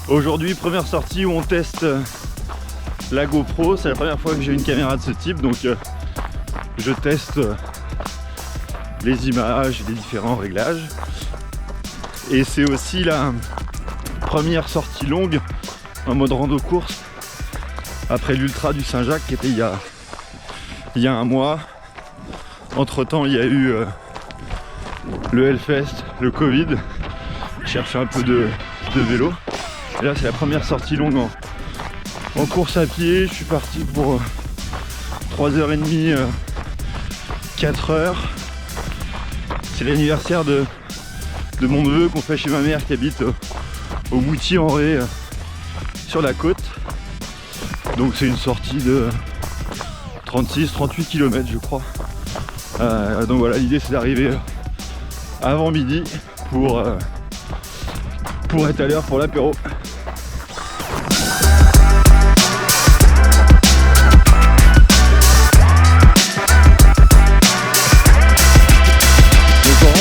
Aujourd'hui, première sortie où on teste la GoPro. C'est la première fois que j'ai une caméra de ce type, donc je teste les images, les différents réglages. Et c'est aussi la première sortie longue en mode rando course après l'ultra du Saint-Jacques qui était il y a un mois. Entre temps il y a eu le Hellfest, le Covid. Je cherchais un peu de vélo. Et là c'est la première sortie longue en course à pied. Je suis parti pour 3h30, 4h. C'est l'anniversaire de mon neveu qu'on fait chez ma mère qui habite au Moutier-en-Ré sur la côte. Donc c'est une sortie de 36-38 km je crois. Donc voilà, l'idée c'est d'arriver avant midi pour être à l'heure pour l'apéro.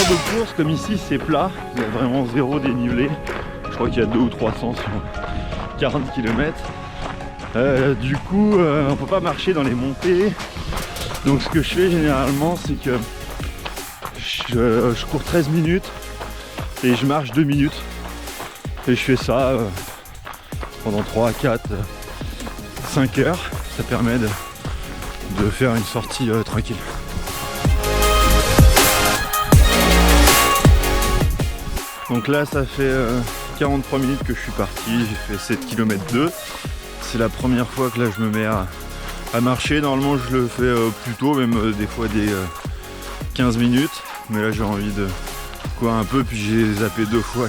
De course comme ici c'est plat, il y a vraiment zéro dénivelé. Je crois qu'il y a 2 ou 300 sur 40 km. Du coup on peut pas marcher dans les montées. Donc ce que je fais généralement c'est que je cours 13 minutes et je marche 2 minutes. Et je fais ça pendant 3, 4, 5 heures. Ça permet de faire une sortie tranquille. Donc là ça fait 43 minutes que je suis parti, j'ai fait 7 km 2. C'est la première fois que là je me mets à marcher. Normalement je le fais plus tôt, même des fois des 15 minutes. Mais là j'ai envie de courir un peu, puis j'ai zappé 2 fois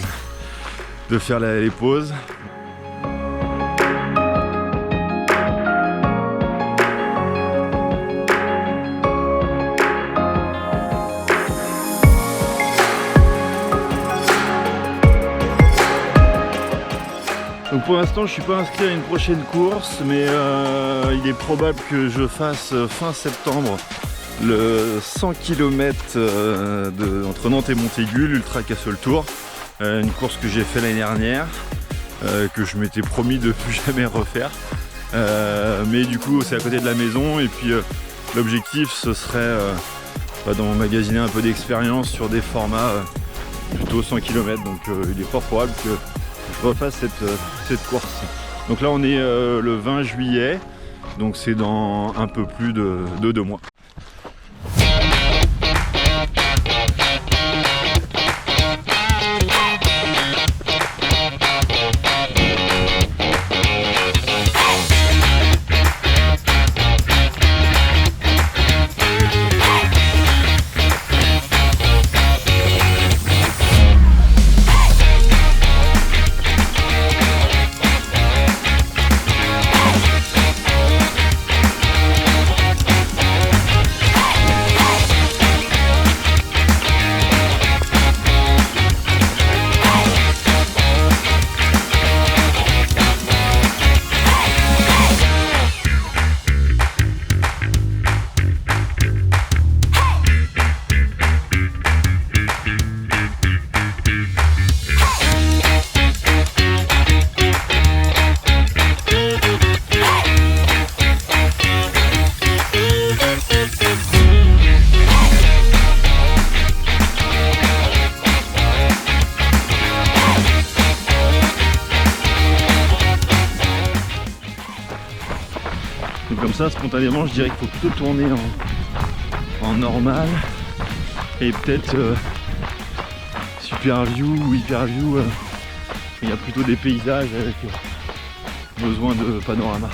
de faire les pauses. Donc pour l'instant je suis pas inscrit à une prochaine course, mais il est probable que je fasse fin septembre le 100 km entre Nantes et Montaigu, l'Ultra Castle Tour. Une course que j'ai fait l'année dernière, que je m'étais promis de plus jamais refaire. Mais du coup c'est à côté de la maison et puis l'objectif ce serait d'emmagasiner un peu d'expérience sur des formats plutôt 100 km. Donc il est fort probable que je refasse cette course. Donc là on est le 20 juillet, donc c'est dans un peu plus de 2 mois. Donc comme ça, spontanément, je dirais qu'il faut plutôt tourner en normal et peut-être super view ou hyper view. Il y a plutôt des paysages avec besoin de panorama.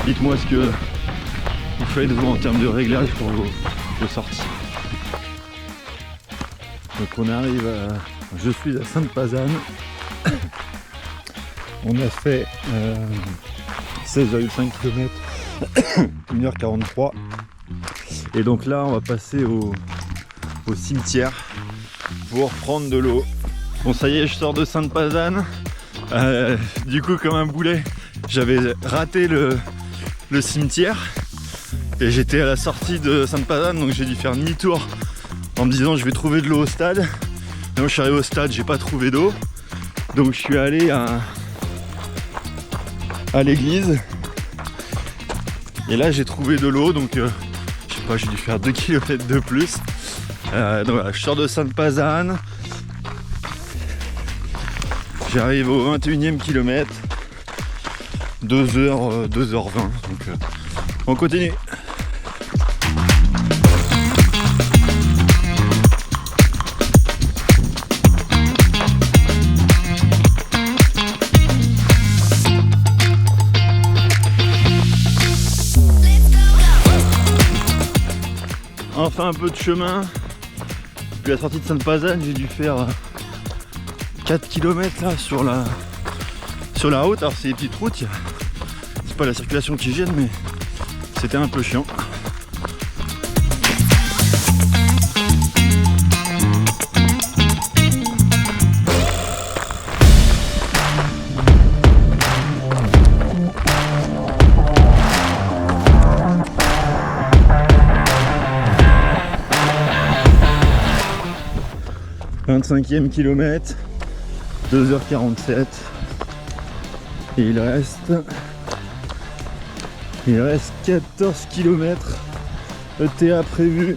Dites-moi ce que vous faites vous en termes de réglage pour vos sorties. Donc on arrive à... Je suis à Sainte-Pazanne. On a fait 16,5 km, 1h43. Et donc là on va passer au cimetière pour prendre de l'eau. Bon ça y est, je sors de Sainte-Pazanne. Du coup comme un boulet, j'avais raté le cimetière. Et j'étais à la sortie de Sainte-Pazanne, donc j'ai dû faire demi-tour en me disant je vais trouver de l'eau au stade. Et moi je suis arrivé au stade, j'ai pas trouvé d'eau. Donc je suis allé à l'église. Et là j'ai trouvé de l'eau, donc je sais pas, j'ai dû faire 2 km de plus. Donc voilà, je sors de Sainte-Pazanne. J'arrive au 21e kilomètre. 2h20. Donc on continue. Enfin un peu de chemin. Depuis la sortie de Sainte-Pazanne, j'ai dû faire 4 km là sur la route. Alors c'est des petites routes, c'est pas la circulation qui gêne, mais c'était un peu chiant. « 25e kilomètre, 2h47 et il reste 14 km ETA prévu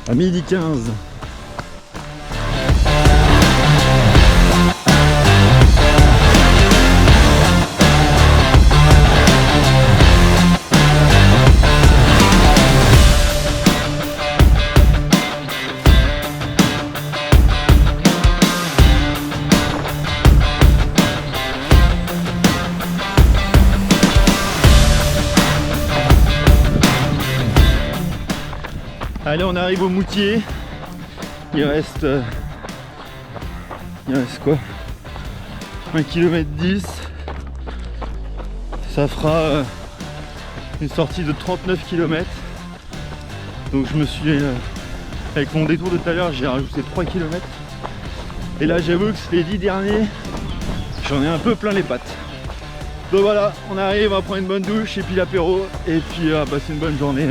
à 12h15. Allez, on arrive au Moutier. Il reste quoi, 1 km 10. Ça fera une sortie de 39 km. Donc je me suis avec mon détour de tout à l'heure, j'ai rajouté 3 km. Et là j'avoue que les 10 derniers, j'en ai un peu plein les pattes. Donc voilà, on arrive, on va prendre une bonne douche et puis l'apéro et puis passer une bonne journée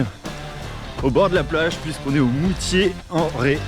au bord de la plage puisqu'on est au Moutier en Ré.